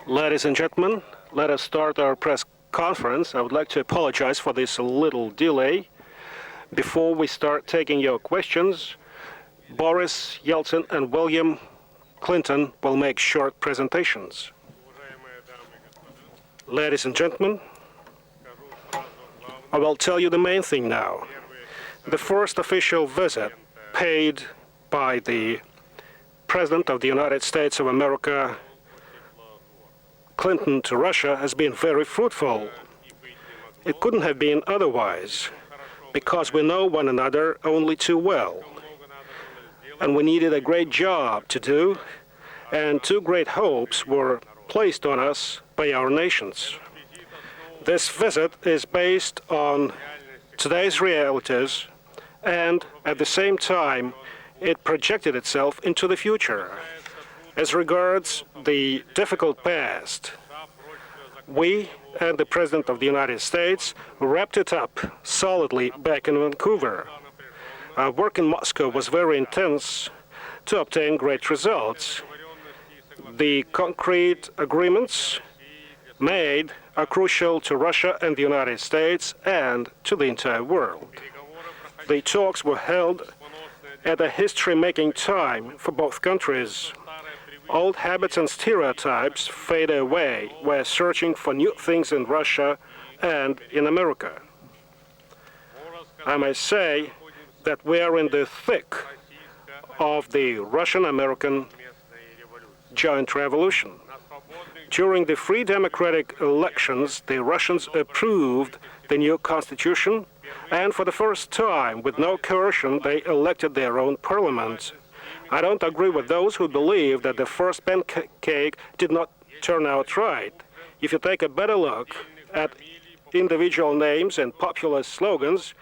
Ladies and gentlemen, let us start our press conference. I would like to apologize for this little delay. Before we start taking your questions, Boris Yeltsin and William Clinton will make short presentations. Ladies and gentlemen, I will tell you the main thing now. The first official visit paid by the President of the United States of America, Clinton, to Russia has been very fruitful. It couldn't have been otherwise, because we know one another only too well. And we needed a great job to do, and two great hopes were placed on us by our nations. This visit is based on today's realities, and at the same time, it projected itself into the future. As regards the difficult past, we and the President of the United States wrapped it up solidly back in Vancouver. Our work in Moscow was very intense to obtain great results. The concrete agreements made are crucial to Russia and the United States and to the entire world. The talks were held at a history-making time for both countries. Old habits and stereotypes fade away. We're searching for new things in Russia and in America. I may say that we are in the thick of the Russian-American joint revolution. During the free democratic elections, the Russians approved the new constitution, and for the first time, with no coercion, they elected their own parliament. I don't agree with those who believe that the first pancake did not turn out right. If you take a better look at individual names and popular slogans,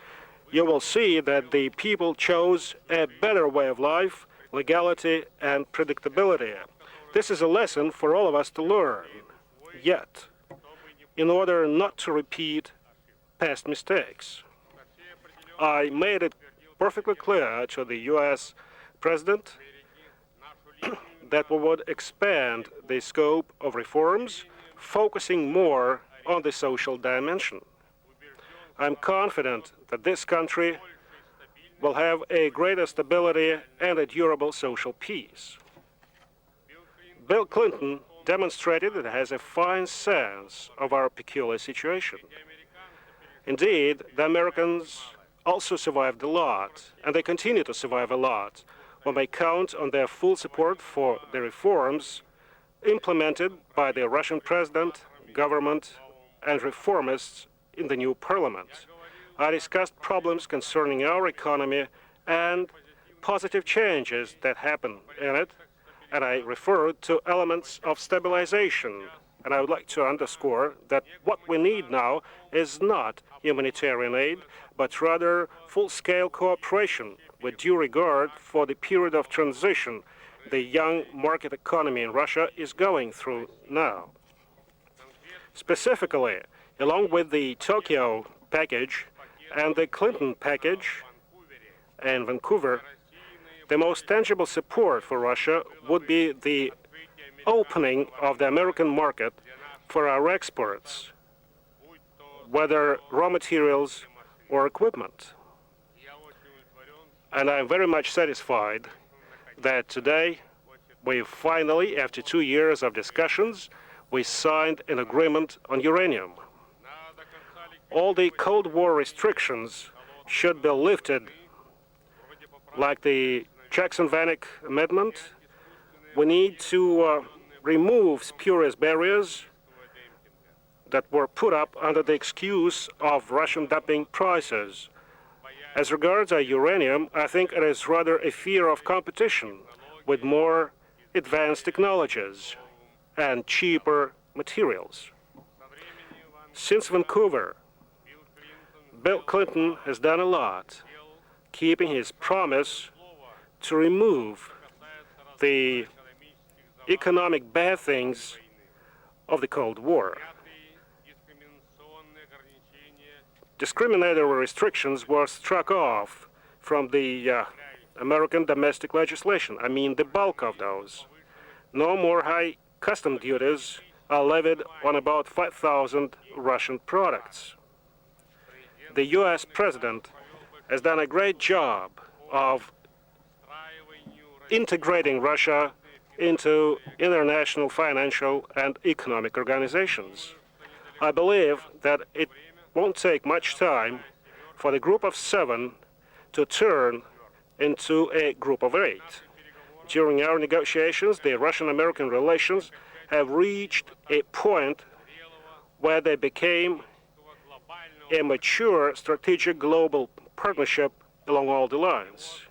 you will see that the people chose a better way of life, legality, and predictability. This is a lesson for all of us to learn. Yet, in order not to repeat past mistakes, I made it perfectly clear to the U.S. President that we would expand the scope of reforms, focusing more on the social dimension. I'm confident that this country will have a greater stability and a durable social peace. Bill Clinton demonstrated that he has a fine sense of our peculiar situation. Indeed, the Americans also survived a lot, and they continue to survive a lot, when they count on their full support for the reforms implemented by the Russian president, government, and reformists in the new parliament. I discussed problems concerning our economy and positive changes that happen in it, and I referred to elements of stabilization. And I would like to underscore that what we need now is not humanitarian aid, but rather full-scale cooperation with due regard for the period of transition the young market economy in Russia is going through now. Specifically, along with the Tokyo package and the Clinton package in Vancouver, the most tangible support for Russia would be the opening of the American market for our exports, whether raw materials or equipment. And I'm very much satisfied that today we finally, after 2 years of discussions, we signed an agreement on uranium. All the Cold War restrictions should be lifted, like the Jackson-Vanik Amendment. We need to remove spurious barriers that were put up under the excuse of Russian dumping prices. As regards our uranium, I think it is rather a fear of competition with more advanced technologies and cheaper materials. Since Vancouver, Bill Clinton has done a lot, keeping his promise to remove the economic bad things of the Cold War. Discriminatory restrictions were struck off from the American domestic legislation. I mean, the bulk of those. No more high custom duties are levied on about 5,000 Russian products. The U.S. President has done a great job of integrating Russia into international financial and economic organizations. I believe that it won't take much time for the Group of Seven to turn into a Group of Eight. During our negotiations, the Russian-American relations have reached a point where they became a mature strategic global partnership along all the lines.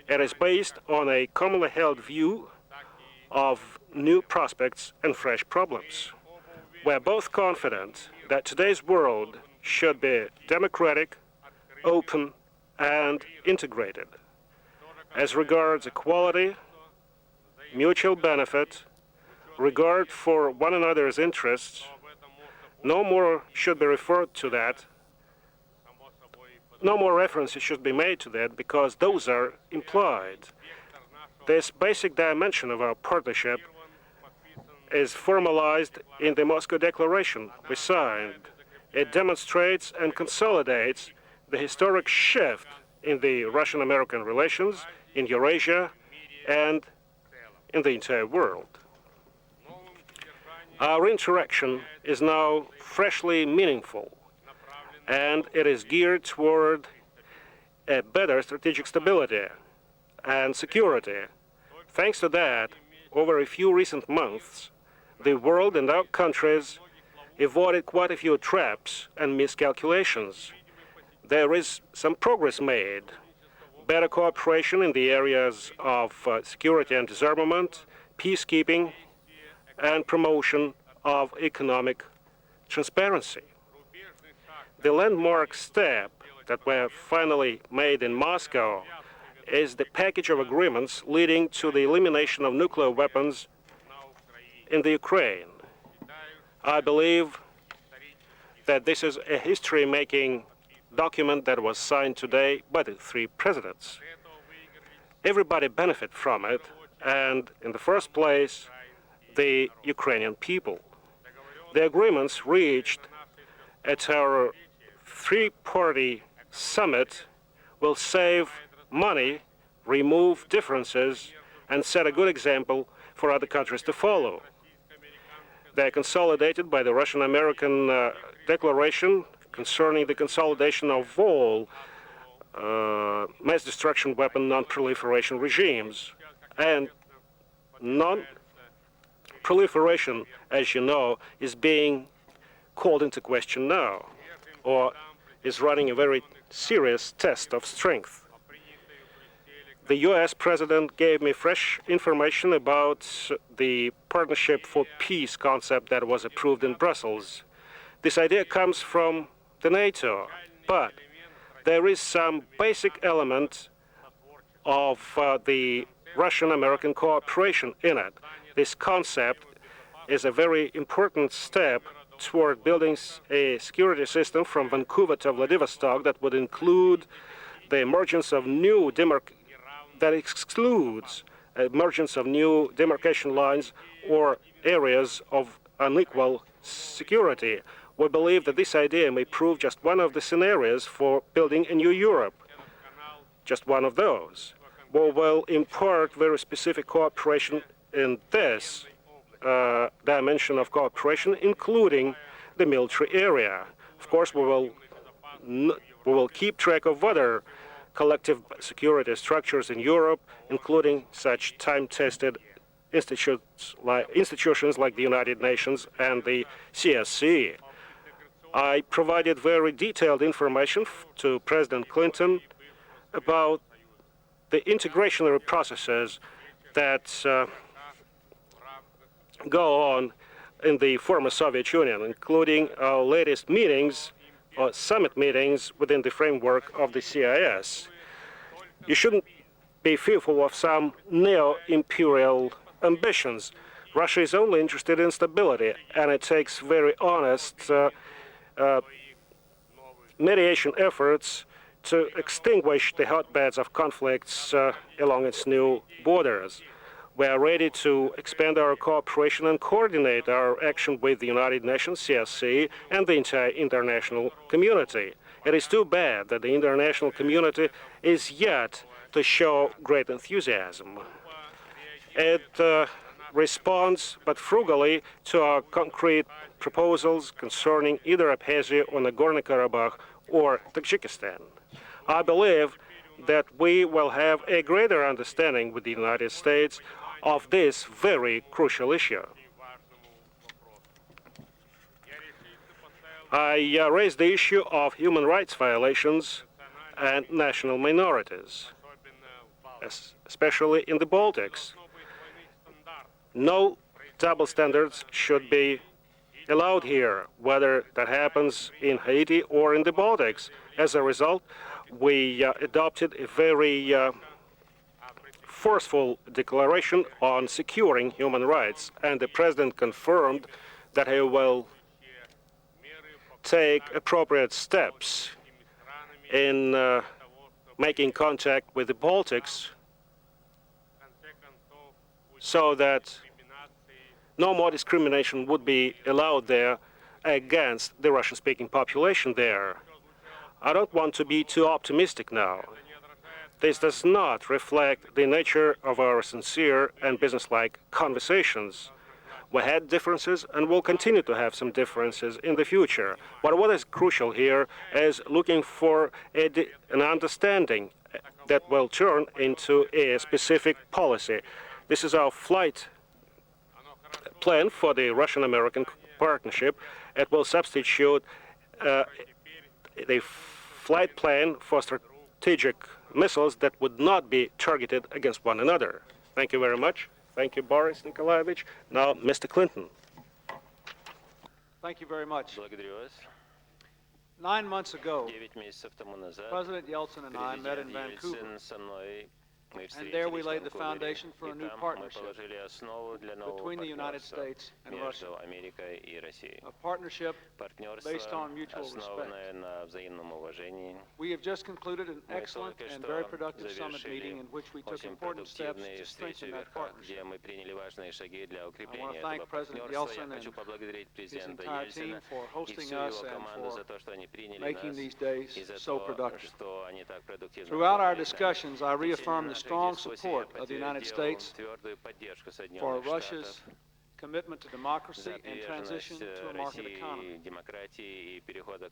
It is based on a commonly held view of new prospects and fresh problems. We're both confident that today's world should be democratic, open, and integrated. As regards equality, mutual benefit, regard for one another's interests, no more should be referred to that. No more references should be made to that because those are implied. This basic dimension of our partnership is formalized in the Moscow Declaration we signed. It demonstrates and consolidates the historic shift in the Russian-American relations in Eurasia and in the entire world. Our interaction is now freshly meaningful, and it is geared toward a better strategic stability and security. Thanks to that, over a few recent months, the world and our countries avoided quite a few traps and miscalculations. There is some progress made. Better cooperation in the areas of security and disarmament, peacekeeping, and promotion of economic transparency. The landmark step that we have finally made in Moscow is the package of agreements leading to the elimination of nuclear weapons in the Ukraine. I believe that this is a history-making document that was signed today by the three presidents. Everybody benefit from it, and in the first place, the Ukrainian people. The agreements reached at our three-party summit will save money, remove differences, and set a good example for other countries to follow. They are consolidated by the Russian-American Declaration concerning the consolidation of all mass destruction weapon non-proliferation regimes. And non-proliferation, as you know, is being called into question now, or is running a very serious test of strength. The U.S. President gave me fresh information about the Partnership for Peace concept that was approved in Brussels. This idea comes from the NATO, but there is some basic element of the Russian-American cooperation in it. This concept is a very important step toward building a security system from Vancouver to Vladivostok that would include the emergence of new that excludes emergence of new demarcation lines or areas of unequal security. We believe that this idea may prove just one of the scenarios for building a new Europe, just one of those. We will impart very specific cooperation in this dimension of cooperation, including the military area. Of course, we will keep track of other collective security structures in Europe, including such time-tested institutions like the United Nations and the CSC. I provided very detailed information to President Clinton about the integrationary processes that go on in the former Soviet Union, including our latest meetings or summit meetings within the framework of the CIS. You shouldn't be fearful of some neo-imperial ambitions. Russia is only interested in stability, and it takes very honest mediation efforts to extinguish the hotbeds of conflicts along its new borders. We are ready to expand our cooperation and coordinate our action with the United Nations, CSC, and the entire international community. It is too bad that the international community is yet to show great enthusiasm. It responds, but frugally, to our concrete proposals concerning either Abkhazia or Nagorno-Karabakh or Tajikistan. I believe that we will have a greater understanding with the United States of this very crucial issue. I raised the issue of human rights violations and national minorities, especially in the Baltics. No double standards should be allowed here, whether that happens in Haiti or in the Baltics. As a result, we adopted a very forceful declaration on securing human rights, and the President confirmed that he will take appropriate steps in making contact with the Baltics so that no more discrimination would be allowed there against the Russian-speaking population there. I don't want to be too optimistic now. This does not reflect the nature of our sincere and businesslike conversations. We had differences and will continue to have some differences in the future. But what is crucial here is looking for an understanding that will turn into a specific policy. This is our flight plan for the Russian-American partnership. It will substitute the flight plan for strategic missiles that would not be targeted against one another. Thank you very much. Thank you, Boris Nikolaevich. Now, Mr. Clinton. Thank you very much. 9 months ago, President Yeltsin and I met in Vancouver, and there we laid the foundation for a new partnership between the United States and Russia, a partnership based on mutual respect. We have just concluded an excellent and very productive summit meeting in which we took important steps to strengthen that partnership. I want to thank President Yeltsin and his entire team for hosting us and for making these days so productive. Throughout our discussions, I reaffirmed the strong support of the United States for Russia's commitment to democracy and transition to a market economy.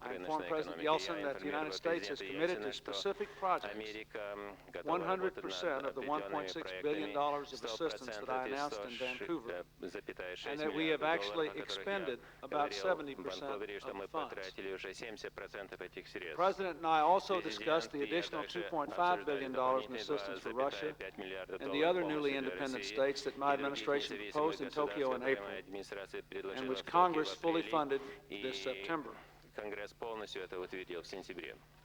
I informed President Yeltsin that the United States has committed to specific projects 100% of the $1.6 billion of assistance that I announced in Vancouver, and that we have actually expended about 70% of the funds. The President and I also discussed the additional $2.5 billion in assistance for Russia and the other newly independent states that my administration proposed in Tokyo in April, and which Congress fully funded this September. The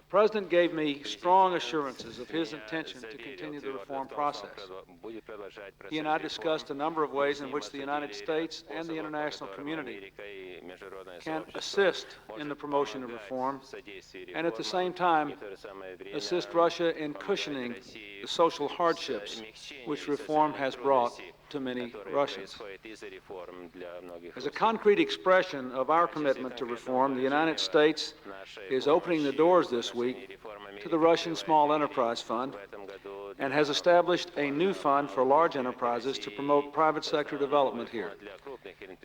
President gave me strong assurances of his intention to continue the reform process. He and I discussed a number of ways in which the United States and the international community can assist in the promotion of reform and at the same time assist Russia in cushioning the social hardships which reform has brought to many Russians. As a concrete expression of our commitment to reform, the United States is opening the doors this week to the Russian Small Enterprise Fund and has established a new fund for large enterprises to promote private sector development here.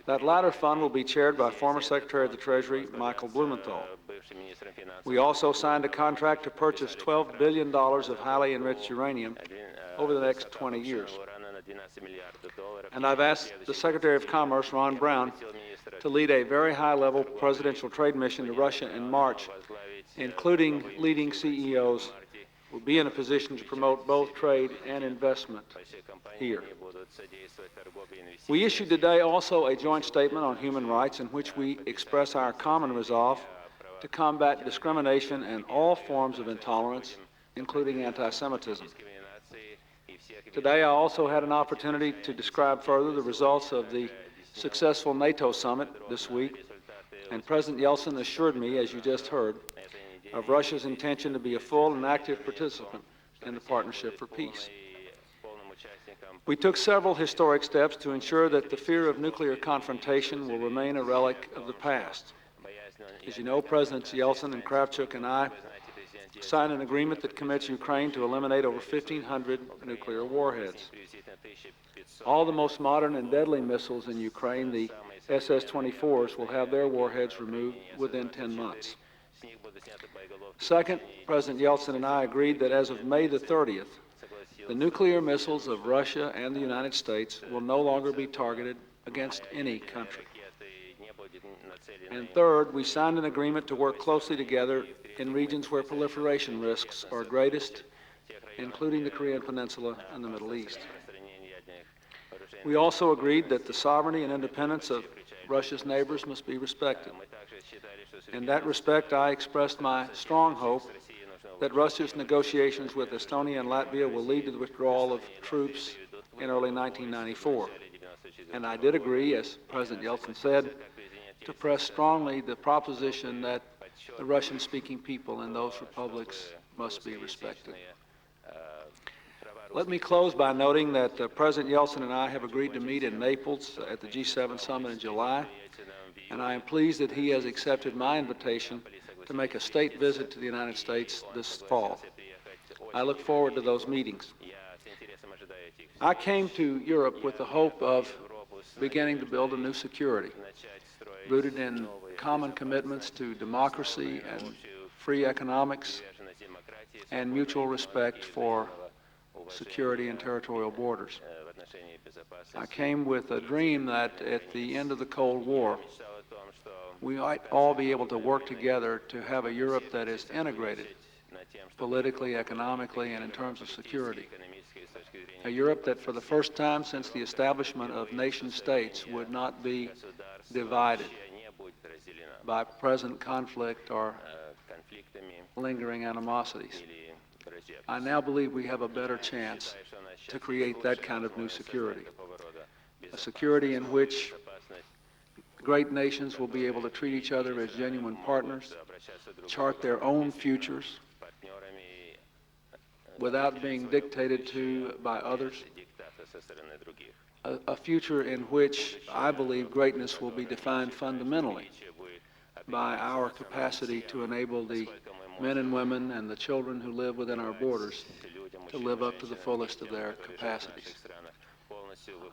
That latter fund will be chaired by former Secretary of the Treasury, Michael Blumenthal. We also signed a contract to purchase $12 billion of highly enriched uranium over the next 20 years. And I've asked the Secretary of Commerce, Ron Brown, to lead a very high-level presidential trade mission to Russia in March, including leading CEOs who will be in a position to promote both trade and investment here. We issued today also a joint statement on human rights in which we express our common resolve to combat discrimination and all forms of intolerance, including anti-Semitism. Today, I also had an opportunity to describe further the results of the successful NATO summit this week, and President Yeltsin assured me, as you just heard, of Russia's intention to be a full and active participant in the Partnership for Peace. We took several historic steps to ensure that the fear of nuclear confrontation will remain a relic of the past. As you know, Presidents Yeltsin and Kravchuk and I signed an agreement that commits Ukraine to eliminate over 1,500 nuclear warheads. All the most modern and deadly missiles in Ukraine, the SS-24s, will have their warheads removed within 10 months. Second, President Yeltsin and I agreed that as of May the 30th, the nuclear missiles of Russia and the United States will no longer be targeted against any country. And third, we signed an agreement to work closely together in regions where proliferation risks are greatest, including the Korean Peninsula and the Middle East. We also agreed that the sovereignty and independence of Russia's neighbors must be respected. In that respect, I expressed my strong hope that Russia's negotiations with Estonia and Latvia will lead to the withdrawal of troops in early 1994. And I did agree, as President Yeltsin said, to press strongly the proposition that the Russian-speaking people in those republics must be respected. Let me close by noting that President Yeltsin and I have agreed to meet in Naples at the G7 summit in July, and I am pleased that he has accepted my invitation to make a state visit to the United States this fall. I look forward to those meetings. I came to Europe with the hope of beginning to build a new security, rooted in common commitments to democracy and free economics and mutual respect for security and territorial borders. I came with a dream that at the end of the Cold War, we might all be able to work together to have a Europe that is integrated politically, economically, and in terms of security. A Europe that for the first time since the establishment of nation states would not be divided by present conflict or lingering animosities. I now believe we have a better chance to create that kind of new security, a security in which great nations will be able to treat each other as genuine partners, chart their own futures without being dictated to by others, a future in which I believe greatness will be defined fundamentally by our capacity to enable the men and women and the children who live within our borders to live up to the fullest of their capacities.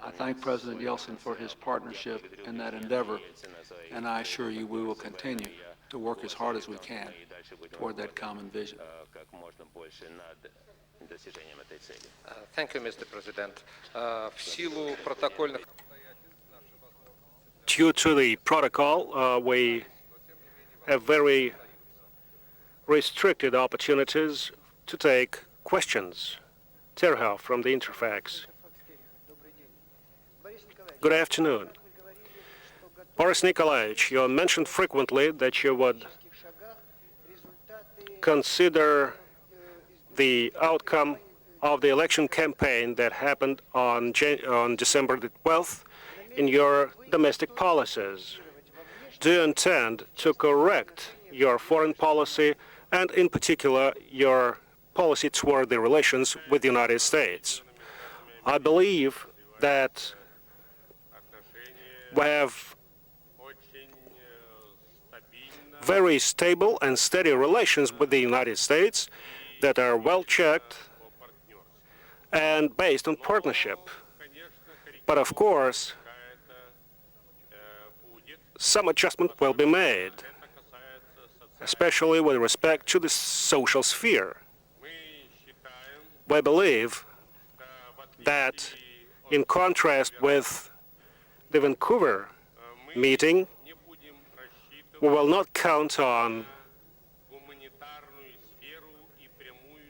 I thank President Yeltsin for his partnership in that endeavor, and I assure you we will continue to work as hard as we can toward that common vision. Thank you, Mr. President. В силу протокольных... Due to the protocol, we have very restricted opportunities to take questions. Terha from the Interfax. Good afternoon. Boris Nikolaevich, you mentioned frequently that you would consider the outcome of the election campaign that happened on December the 12th in your domestic policies. Do you intend to correct your foreign policy and, in particular, your policy toward the relations with the United States? I believe that we have very stable and steady relations with the United States that are well checked and based on partnership. But of course, some adjustment will be made, especially with respect to the social sphere. We believe that, in contrast with the Vancouver meeting, we will not count on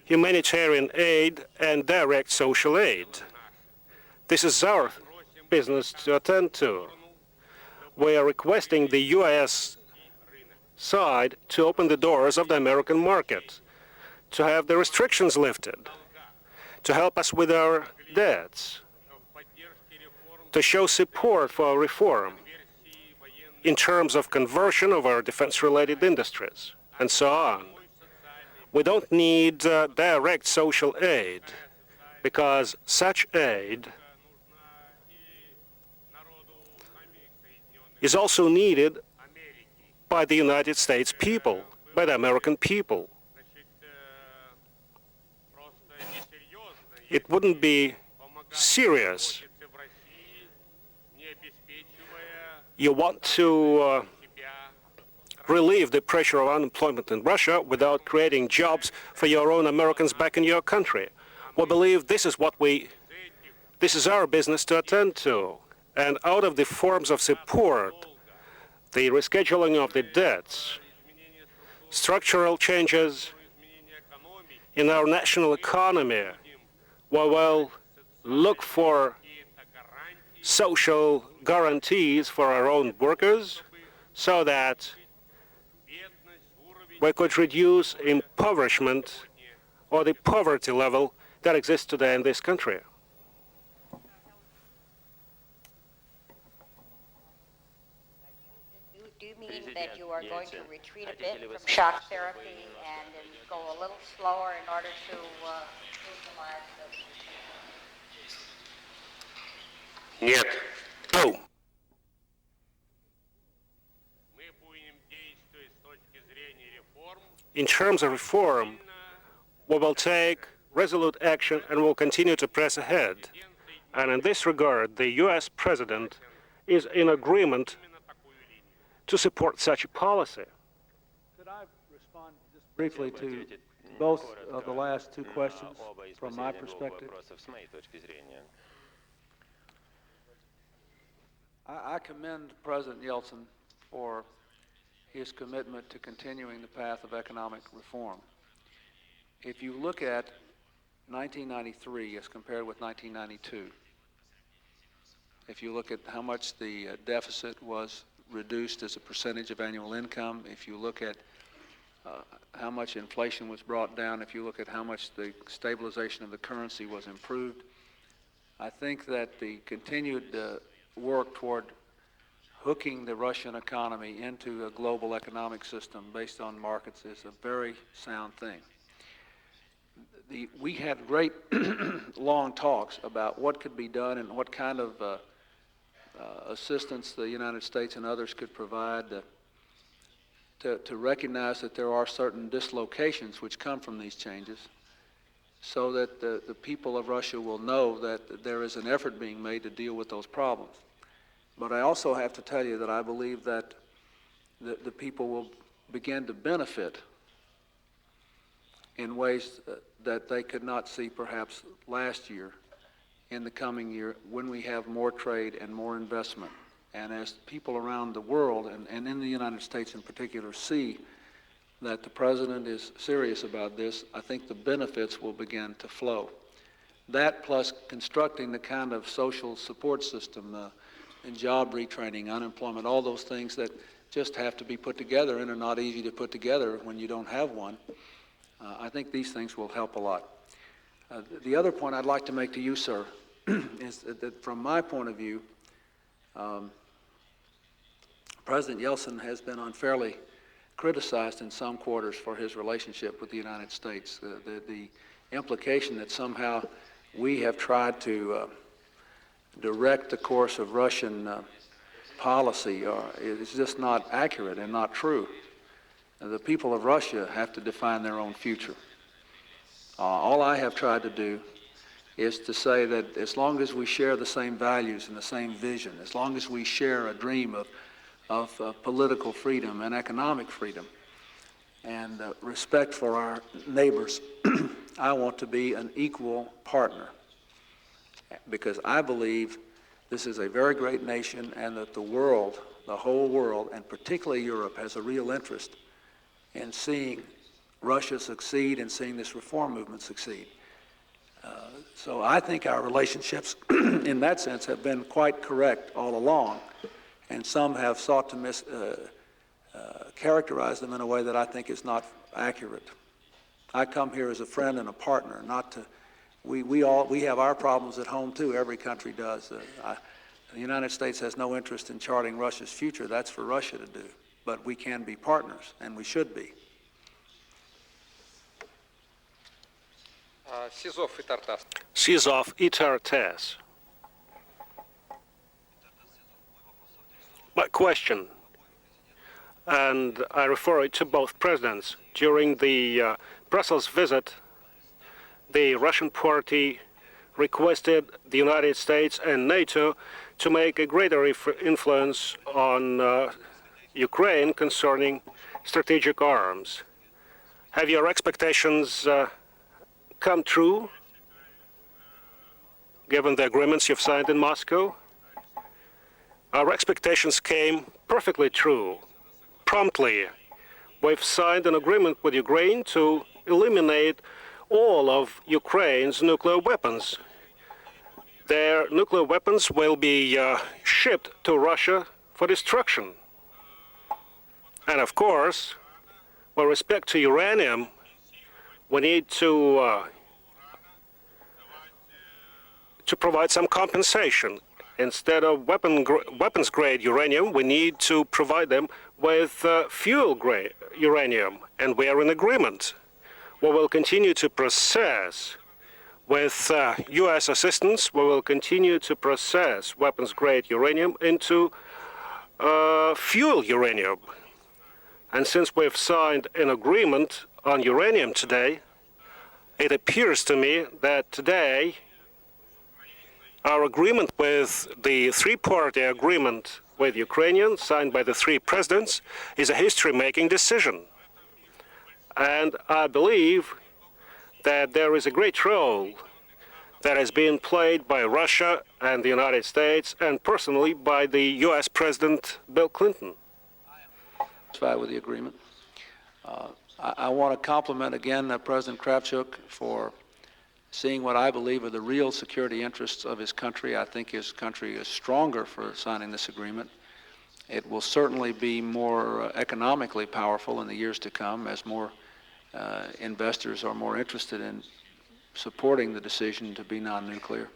humanitarian aid and direct social aid. This is our business to attend to. We are requesting the U.S. side to open the doors of the American market, to have the restrictions lifted, to help us with our debts, to show support for reform in terms of conversion of our defense-related industries, and so on. We don't need direct social aid because such aid is also needed by the United States people, by the American people. It wouldn't be serious. You want to relieve the pressure of unemployment in Russia without creating jobs for your own Americans back in your country. We believe this is our business to attend to. And out of the forms of support, the rescheduling of the debts, structural changes in our national economy, we will look for social guarantees for our own workers so that we could reduce impoverishment or the poverty level that exists today in this country. Do you mean that you are going to retreat a bit from shock therapy and then go a little slower in order to improve the lives of... Нет. No. In terms of reform, we will take resolute action and will continue to press ahead. And in this regard, the U.S. President is in agreement to support such a policy. Could I respond just briefly to both of the last two questions from my perspective? I commend President Yeltsin for his commitment to continuing the path of economic reform. If you look at 1993 as compared with 1992, if you look at how much the deficit was reduced as a percentage of annual income, if you look at how much inflation was brought down, if you look at how much the stabilization of the currency was improved, I think that the continued work toward hooking the Russian economy into a global economic system based on markets is a very sound thing. We had great long talks about what could be done and what kind of assistance the United States and others could provide to recognize that there are certain dislocations which come from these changes, so that the people of Russia will know that there is an effort being made to deal with those problems. But I also have to tell you that I believe that the people will begin to benefit in ways that they could not see perhaps last year, in the coming year, when we have more trade and more investment. And as people around the world, and in the United States in particular, see that the President is serious about this, I think the benefits will begin to flow. That plus constructing the kind of social support system and job retraining, unemployment, all those things that just have to be put together and are not easy to put together when you don't have one. I think these things will help a lot. The other point I'd like to make to you, sir, is that from my point of view, President Yeltsin has been unfairly criticized in some quarters for his relationship with the United States. The implication that somehow we have tried to direct the course of Russian policy is just not accurate and not true. The people of Russia have to define their own future. All I have tried to do is to say that as long as we share the same values and the same vision, as long as we share a dream of political freedom and economic freedom and respect for our neighbors, I want to be an equal partner, because I believe this is a very great nation and that the world, the whole world, and particularly Europe, has a real interest in seeing Russia succeed and seeing this reform movement succeed. So I think our relationships in that sense have been quite correct all along, and some have sought to characterize them in a way that I think is not accurate. I come here as a friend and a partner, not to, we have our problems at home too, every country does. The United States has no interest in charting Russia's future, that's for Russia to do, but we can be partners, and we should be. Сизов и Тартас. Seize-off Itar-Tess. My question, and I refer it to both presidents. During the Brussels visit, the Russian party requested the United States and NATO to make a greater influence on Ukraine concerning strategic arms. Have your expectations come true, given the agreements you've signed in Moscow? Our expectations came perfectly true. Promptly, we've signed an agreement with Ukraine to eliminate all of Ukraine's nuclear weapons. Their nuclear weapons will be shipped to Russia for destruction. And of course, with respect to uranium, we need to provide some compensation. Instead of weapons-grade uranium, we need to provide them with fuel-grade uranium, and we are in agreement. We will continue to process, with U.S. assistance, we will continue to process weapons-grade uranium into fuel uranium. And since we've signed an agreement on uranium today, it appears to me that today our agreement with the three-party agreement with Ukrainians, signed by the three presidents, is a history-making decision. And I believe that there is a great role that has been played by Russia and the United States, and personally by the U.S. President Bill Clinton. Satisfied with the agreement. I want to compliment again President Kravchuk for seeing what I believe are the real security interests of his country. I think his country is stronger for signing this agreement. It will certainly be more economically powerful in the years to come as more investors are more interested in supporting the decision to be non-nuclear.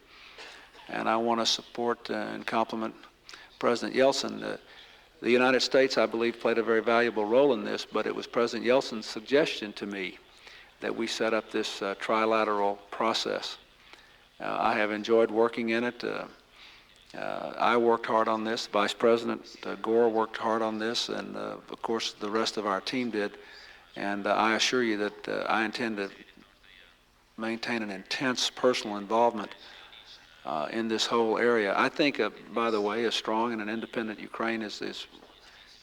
And I want to support and compliment President Yeltsin. The United States, I believe, played a very valuable role in this, but it was President Yeltsin's suggestion to me that we set up this trilateral process. I have enjoyed working in it. I worked hard on this. Vice President Gore worked hard on this, and of course the rest of our team did. And I assure you that I intend to maintain an intense personal involvement in this whole area. I think, by the way, a strong and an independent Ukraine is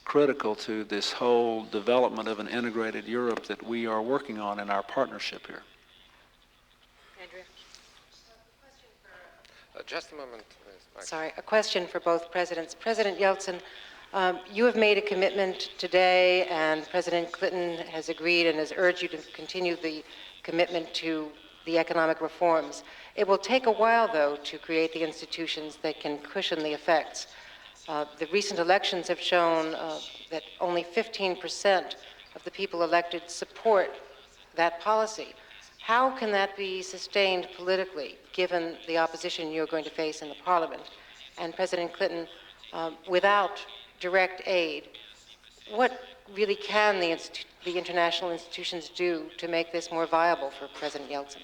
critical to this whole development of an integrated Europe that we are working on in our partnership here. Andrea? Just a moment. Sorry, a question for both presidents. President Yeltsin, you have made a commitment today, and President Clinton has agreed and has urged you to continue the commitment to the economic reforms. It will take a while, though, to create the institutions that can cushion the effects. The recent elections have shown that only 15% of the people elected support that policy. How can that be sustained politically, given the opposition you're going to face in the Parliament? And President Clinton, without direct aid, what really can the international institutions do to make this more viable for President Yeltsin?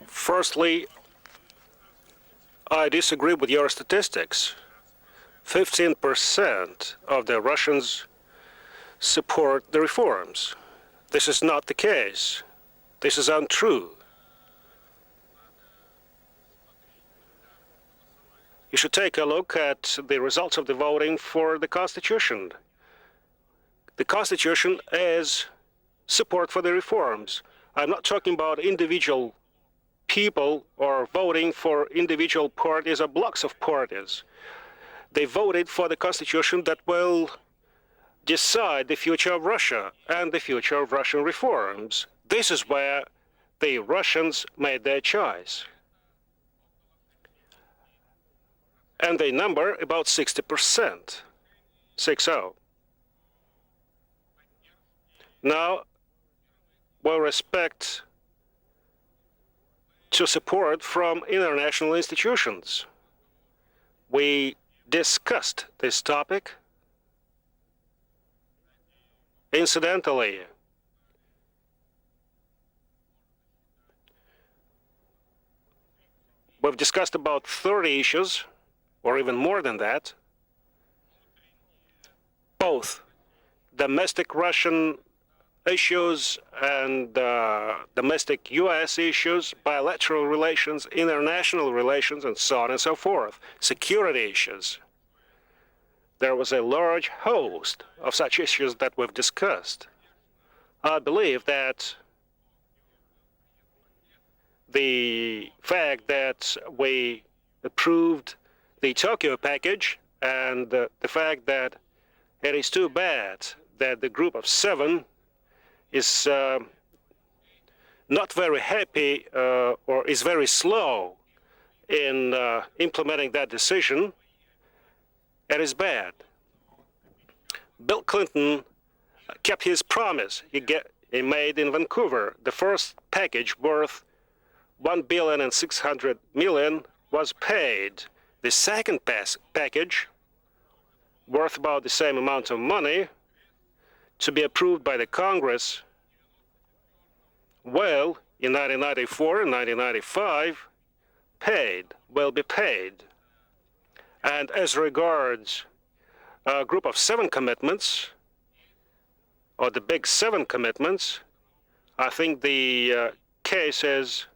Firstly, I disagree with your statistics. 15% of the Russians support the reforms. This is not the case. This is untrue. You should take a look at the results of the voting for the Constitution. The Constitution is support for the reforms. I'm not talking about individual people or voting for individual parties or blocks of parties. They voted for the Constitution that will decide the future of Russia and the future of Russian reforms. This is where the Russians made their choice. And they number about 60%. 60. Now, with respect to support from international institutions, we discussed this topic Incidentally, we've discussed about 30 issues, or even more than that, both domestic Russian issues and domestic U.S. issues, bilateral relations, international relations, and so on and so forth, security issues. There was a large host of such issues that we've discussed. I believe that the fact that we approved the Tokyo package and the fact that it is too bad that the group of 7 is not very happy or is very slow in implementing that decision, it is bad. Bill Clinton kept his promise he made in Vancouver. The first package worth $1.6 billion was paid. The second package, worth about the same amount of money, to be approved by the Congress, well, in 1994 and 1995, will be paid. And as regards a group of 7 commitments, or the big 7 commitments, I think the case is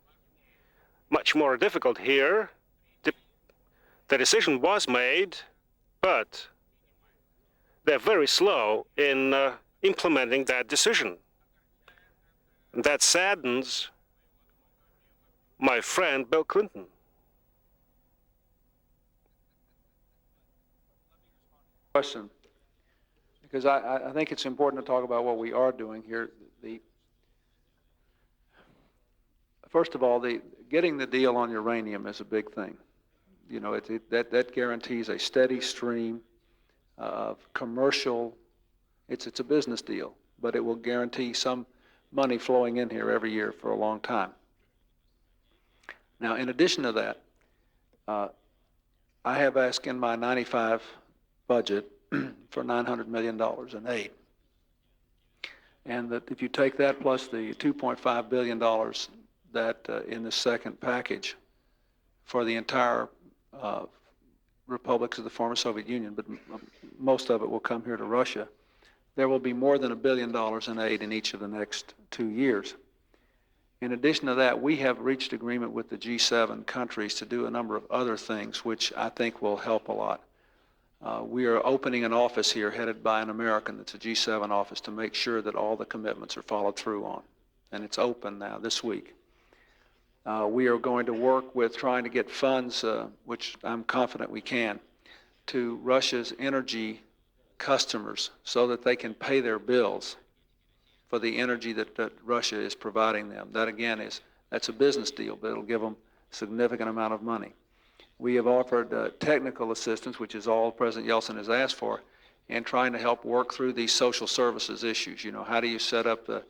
much more difficult here. The decision was made, but they're very slow in implementing that decision. That saddens my friend Bill Clinton. Question, because I think it's important to talk about what we are doing here. First of all, getting the deal on uranium is a big thing. You know, that guarantees a steady stream of commercial. It's a business deal, but it will guarantee some money flowing in here every year for a long time. Now, in addition to that, I have asked in my 95 budget for $900 million in aid. And that if you take that plus the $2.5 billion that in the second package for the entire republics of the former Soviet Union, but most of it will come here to Russia, there will be more than $1 billion in aid in each of the next 2 years. In addition to that, we have reached agreement with the G7 countries to do a number of other things, which I think will help a lot. We are opening an office here headed by an American that's a G7 office to make sure that all the commitments are followed through on. And it's open now this week. We are going to work with trying to get funds, which I'm confident we can, to Russia's energy customers so that they can pay their bills for the energy that Russia is providing them. That again that's a business deal, but it'll give them a significant amount of money. We have offered technical assistance, which is all President Yeltsin has asked for, in trying to help work through these social services issues. You know, how do you set up the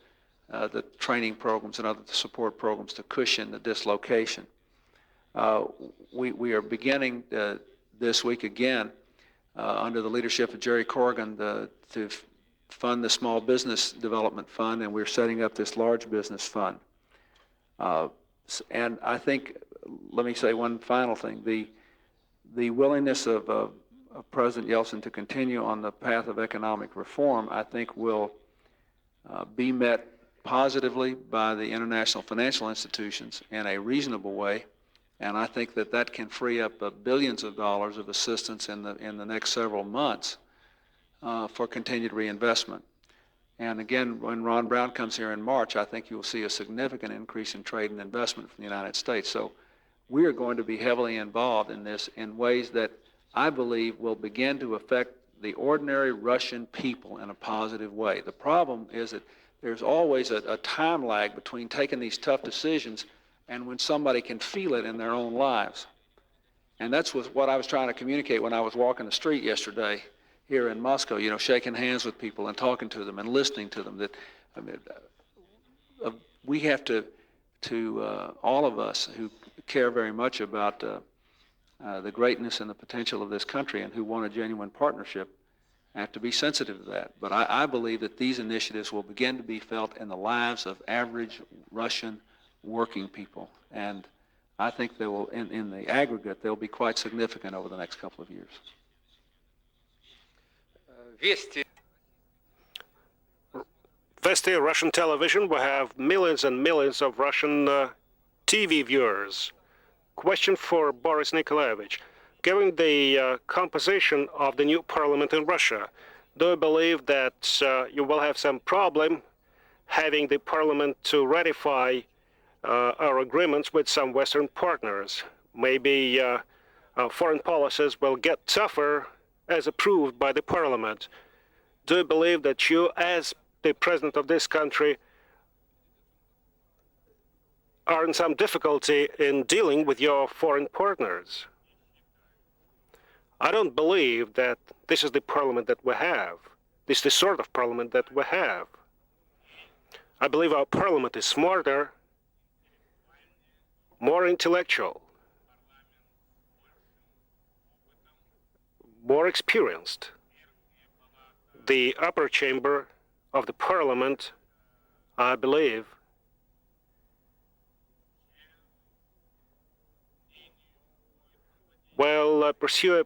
training programs and other support programs to cushion the dislocation? We are beginning this week again under the leadership of Jerry Corrigan to fund the Small Business Development Fund, and we're setting up this large business fund. And I think, let me say one final thing. The willingness of President Yeltsin to continue on the path of economic reform, I think, will be met positively by the international financial institutions in a reasonable way. And I think that can free up billions of dollars of assistance in the next several months for continued reinvestment. And again, when Ron Brown comes here in March, I think you will see a significant increase in trade and investment from the United States. So we are going to be heavily involved in this in ways that I believe will begin to affect the ordinary Russian people in a positive way. The problem is that there's always a time lag between taking these tough decisions and when somebody can feel it in their own lives. And that's what I was trying to communicate when I was walking the street yesterday here in Moscow, you know, shaking hands with people and talking to them and listening to them. That I mean, we have to all of us who care very much about the greatness and the potential of this country and who want a genuine partnership, have to be sensitive to that. But I believe that these initiatives will begin to be felt in the lives of average Russian working people. And I think they will, in the aggregate, they'll be quite significant over the next couple of years. Vesti, Russian television, will have millions and millions of Russian TV viewers. Question for Boris Nikolaevich. Given the composition of the new parliament in Russia, do you believe that you will have some problem having the parliament to ratify our agreements with some Western partners? Maybe foreign policies will get tougher as approved by the parliament. Do you believe that you, as the president of this country, are in some difficulty in dealing with your foreign partners? I don't believe that this is the parliament that we have. This is the sort of parliament that we have. I believe our parliament is smarter, more intellectual, more experienced. The upper chamber of the parliament, I believe, will pursue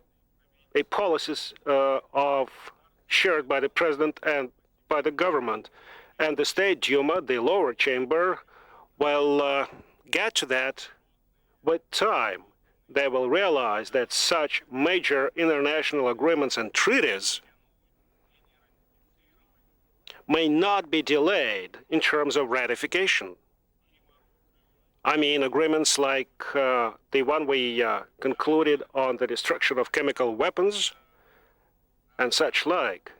a policies shared by the president and by the government. And the State Duma, the lower chamber, will get to that with time. They will realize that such major international agreements and treaties may not be delayed in terms of ratification. I mean, agreements like the one we concluded on the destruction of chemical weapons and such like.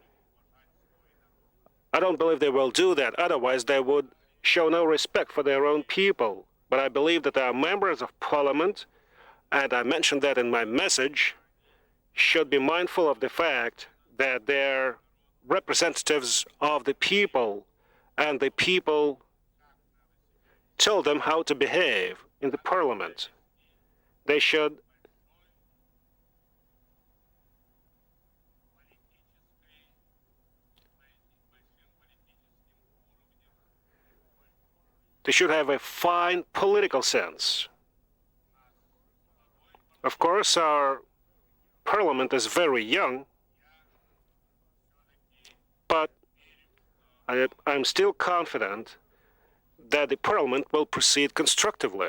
I don't believe they will do that. Otherwise, they would show no respect for their own people. But I believe that our members of parliament, and I mentioned that in my message, should be mindful of the fact that they're representatives of the people, and the people tell them how to behave in the parliament. They should have a fine political sense. Of course, our parliament is very young, but I'm still confident that the parliament will proceed constructively.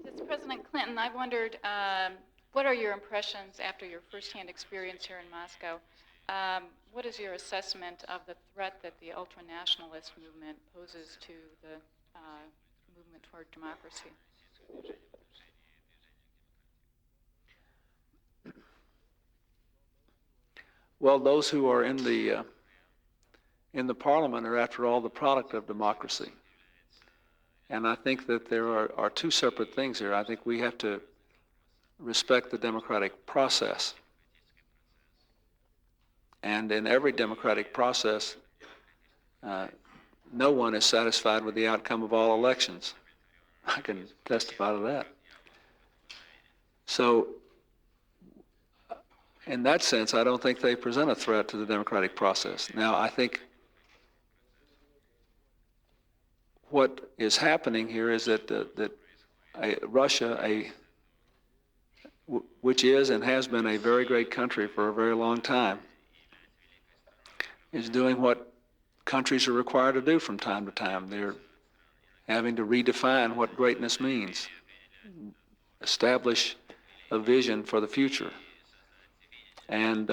As President Clinton, I wondered, what are your impressions after your firsthand experience here in Moscow? What is your assessment of the threat that the ultranationalist movement poses to the movement toward democracy? Well, those who are in the parliament are, after all, the product of democracy. And I think that there are two separate things here. I think we have to respect the democratic process. And in every democratic process, no one is satisfied with the outcome of all elections. I can testify to that. So, in that sense, I don't think they present a threat to the democratic process. Now, I think what is happening here is that Russia, which is and has been a very great country for a very long time, is doing what countries are required to do from time to time. They're having to redefine what greatness means, establish a vision for the future. And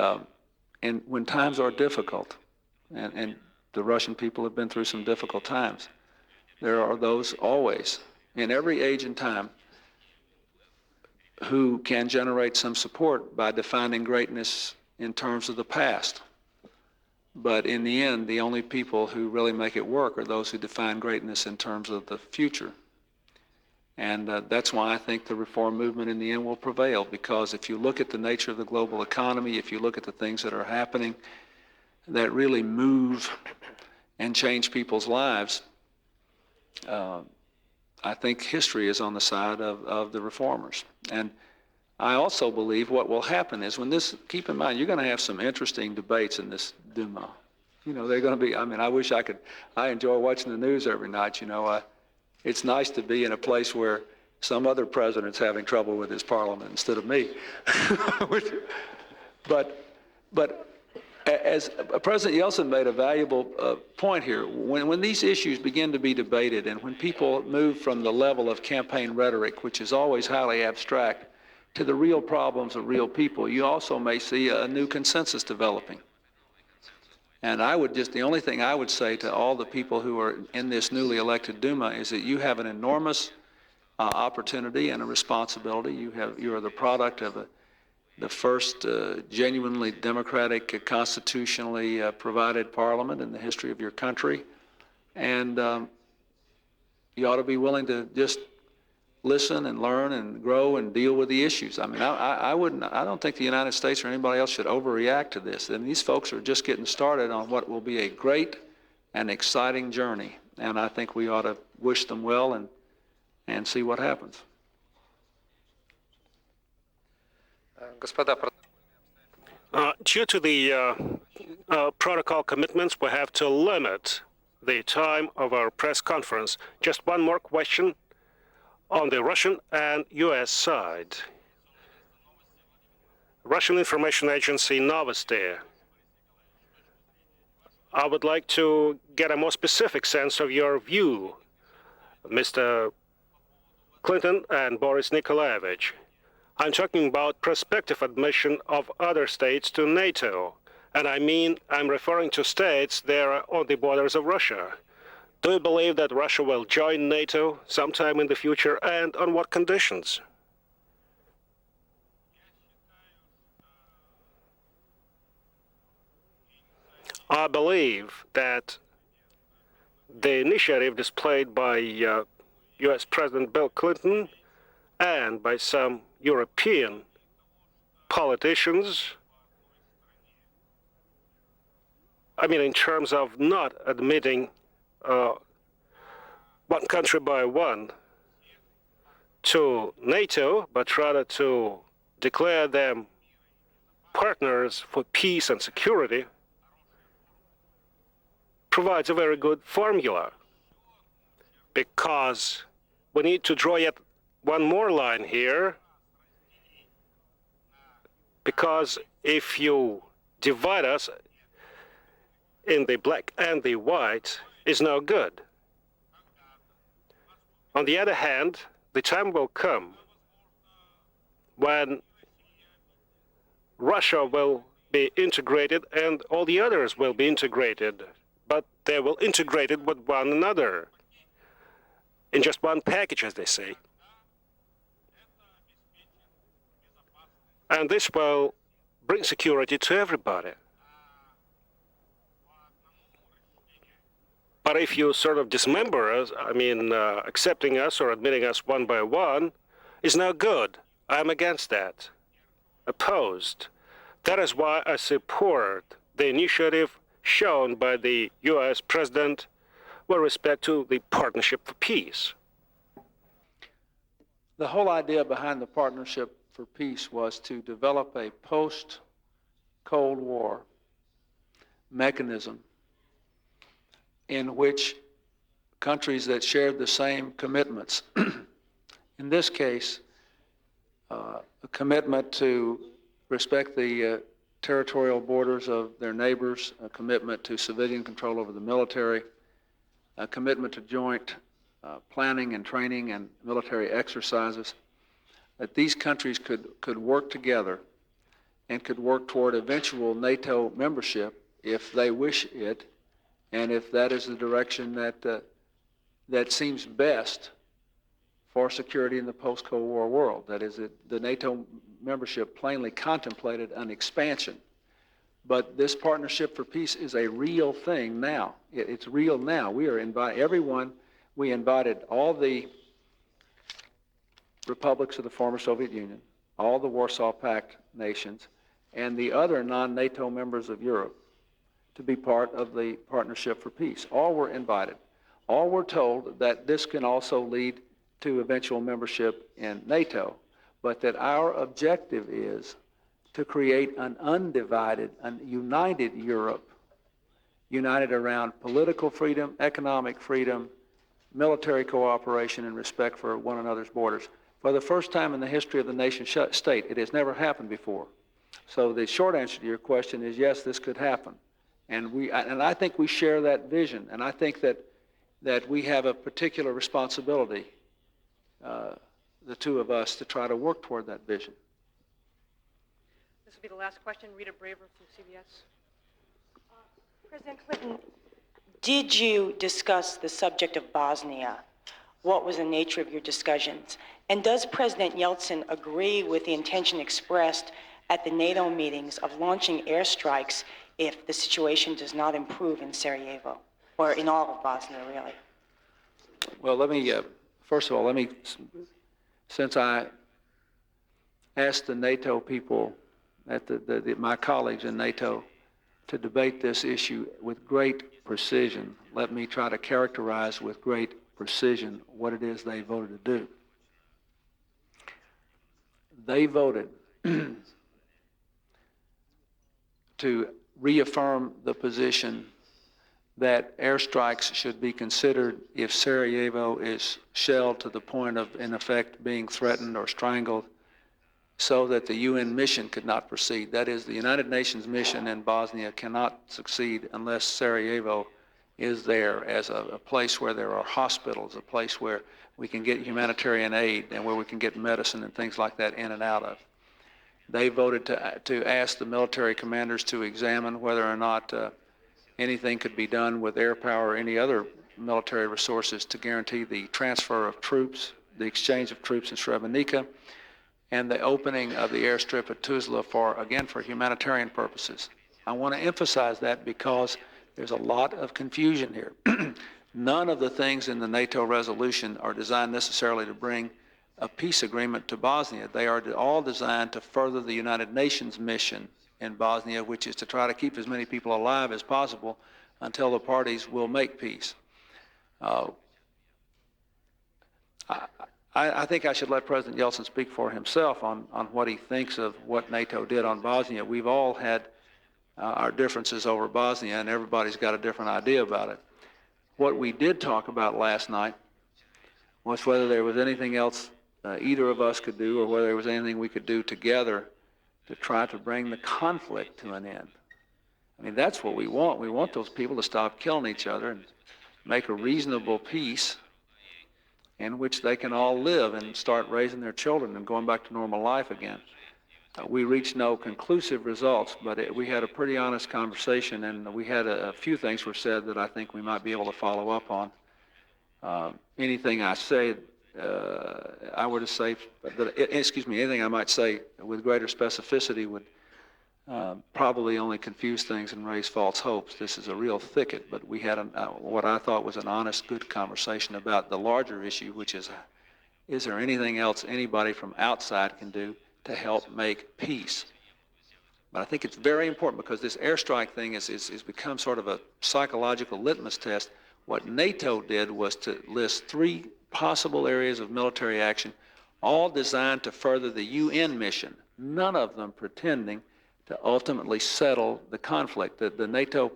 when times are difficult, and the Russian people have been through some difficult times, there are those always, in every age and time, who can generate some support by defining greatness in terms of the past. But in the end, the only people who really make it work are those who define greatness in terms of the future. And that's why I think the reform movement in the end will prevail, because if you look at the nature of the global economy, if you look at the things that are happening that really move and change people's lives, I think history is on the side of the reformers. And I also believe what will happen is when this, keep in mind, you're going to have some interesting debates in this Duma. You know, they're going to be, I mean, I enjoy watching the news every night, you know. It's nice to be in a place where some other president's having trouble with his parliament instead of me. But as President Yeltsin made a valuable point here, when these issues begin to be debated and when people move from the level of campaign rhetoric, which is always highly abstract, to the real problems of real people, you also may see a new consensus developing. And the only thing I would say to all the people who are in this newly elected Duma is that you have an enormous opportunity and a responsibility. You are the product of the first genuinely democratic, constitutionally provided parliament in the history of your country. And you ought to be willing to just listen and learn and grow and deal with the issues. I mean, I don't think the United States or anybody else should overreact to this. And these folks are just getting started on what will be a great and exciting journey. And I think we ought to wish them well and see what happens. Господа, Due to the protocol commitments, we have to limit the time of our press conference. Just one more question on the Russian and U.S. side. Russian information agency Novosti. I would like to get a more specific sense of your view, Mr. Clinton and Boris Nikolaevich. I'm talking about prospective admission of other states to NATO. And I'm referring to states there on the borders of Russia. Do you believe that Russia will join NATO sometime in the future, and on what conditions? I believe that the initiative displayed by U.S. President Bill Clinton and by some European politicians, in terms of not admitting one country by one to NATO, but rather to declare them partners for peace and security, provides a very good formula, because we need to draw yet one more line here, because if you divide us in the black and the white, is no good. On the other hand, the time will come when Russia will be integrated and all the others will be integrated, but they will integrate it with one another in just one package, as they say. And this will bring security to everybody. But if you sort of dismember us, accepting us or admitting us one by one is no good. I'm against that. Opposed. That is why I support the initiative shown by the U.S. President with respect to the Partnership for Peace. The whole idea behind the Partnership for Peace was to develop a post-Cold War mechanism in which countries that shared the same commitments, in this case, a commitment to respect the territorial borders of their neighbors, a commitment to civilian control over the military, a commitment to joint planning and training and military exercises, that these countries could work together and could work toward eventual NATO membership if they wish it, and if that is the direction that seems best for security in the post-Cold War world. That is, the NATO membership plainly contemplated an expansion. But this Partnership for Peace is a real thing now. It's real now. We are we invited all the republics of the former Soviet Union, all the Warsaw Pact nations, and the other non-NATO members of Europe to be part of the Partnership for Peace. All were invited. All were told that this can also lead to eventual membership in NATO, but that our objective is to create an undivided, an united Europe, united around political freedom, economic freedom, military cooperation, and respect for one another's borders. For the first time in the history of the nation state, it has never happened before. So the short answer to your question is yes, this could happen. And I think we share that vision, and I think that we have a particular responsibility, the two of us, to try to work toward that vision. This will be the last question. Rita Braver from CBS. President Clinton, did you discuss the subject of Bosnia? What was the nature of your discussions? And does President Yeltsin agree with the intention expressed at the NATO meetings of launching airstrikes if the situation does not improve in Sarajevo, or in all of Bosnia, really? Well, let me, first of all, since I asked the NATO people, my colleagues in NATO, to debate this issue with great precision, let me try to characterize with great precision what it is they voted to do. They voted to reaffirm the position that airstrikes should be considered if Sarajevo is shelled to the point of, in effect, being threatened or strangled, so that the UN mission could not proceed. That is, the United Nations mission in Bosnia cannot succeed unless Sarajevo is there as a place where there are hospitals, a place where we can get humanitarian aid and where we can get medicine and things like that in and out of. They voted to ask the military commanders to examine whether or not anything could be done with air power or any other military resources to guarantee the transfer of troops, the exchange of troops in Srebrenica, and the opening of the airstrip at Tuzla for humanitarian purposes. I want to emphasize that because there's a lot of confusion here. None of the things in the NATO resolution are designed necessarily to bring a peace agreement to Bosnia. They are all designed to further the United Nations mission in Bosnia, which is to try to keep as many people alive as possible until the parties will make peace. I think I should let President Yeltsin speak for himself on what he thinks of what NATO did on Bosnia. We've all had our differences over Bosnia, and everybody's got a different idea about it. What we did talk about last night was whether there was anything else either of us could do, or whether there was anything we could do together to try to bring the conflict to an end. I mean, that's what we want. We want those people to stop killing each other and make a reasonable peace in which they can all live and start raising their children and going back to normal life again. We reached no conclusive results, but we had a pretty honest conversation, and we had a few things were said that I think we might be able to follow up on. Anything I say, I were to say, anything I might say with greater specificity would probably only confuse things and raise false hopes. This is a real thicket, but we had what I thought was an honest, good conversation about the larger issue, which is there anything else anybody from outside can do to help make peace? But I think it's very important because this airstrike thing has become sort of a psychological litmus test. What NATO did was to list 3 possible areas of military action, all designed to further the UN mission, none of them pretending to ultimately settle the conflict. The NATO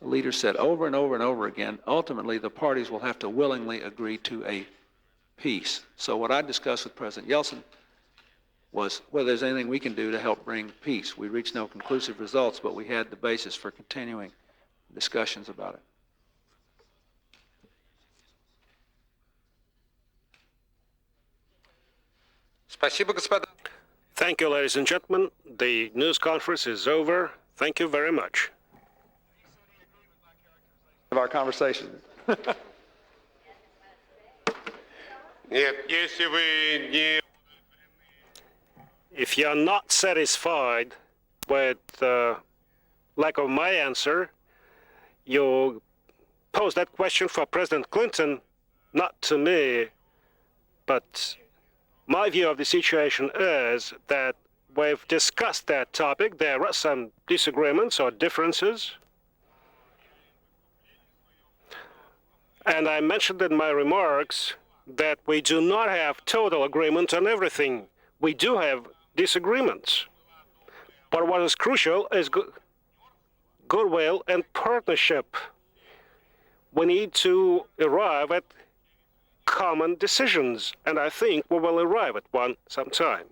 leaders said over and over and over again, ultimately the parties will have to willingly agree to a peace. So what I discussed with President Yeltsin was whether there's anything we can do to help bring peace. We reached no conclusive results, but we had the basis for continuing discussions about it. Спасибо, господа. Thank you, ladies and gentlemen. The news conference is over. Thank you very much. Of our conversation. Нет, если вы не... If you're not satisfied with the lack of my answer, you pose that question for President Clinton, not to me. But my view of the situation is that we've discussed that topic. There are some disagreements or differences. And I mentioned in my remarks that we do not have total agreement on everything. We do have disagreements. But what is crucial is goodwill and partnership. We need to arrive at common decisions, and I think we will arrive at one sometime.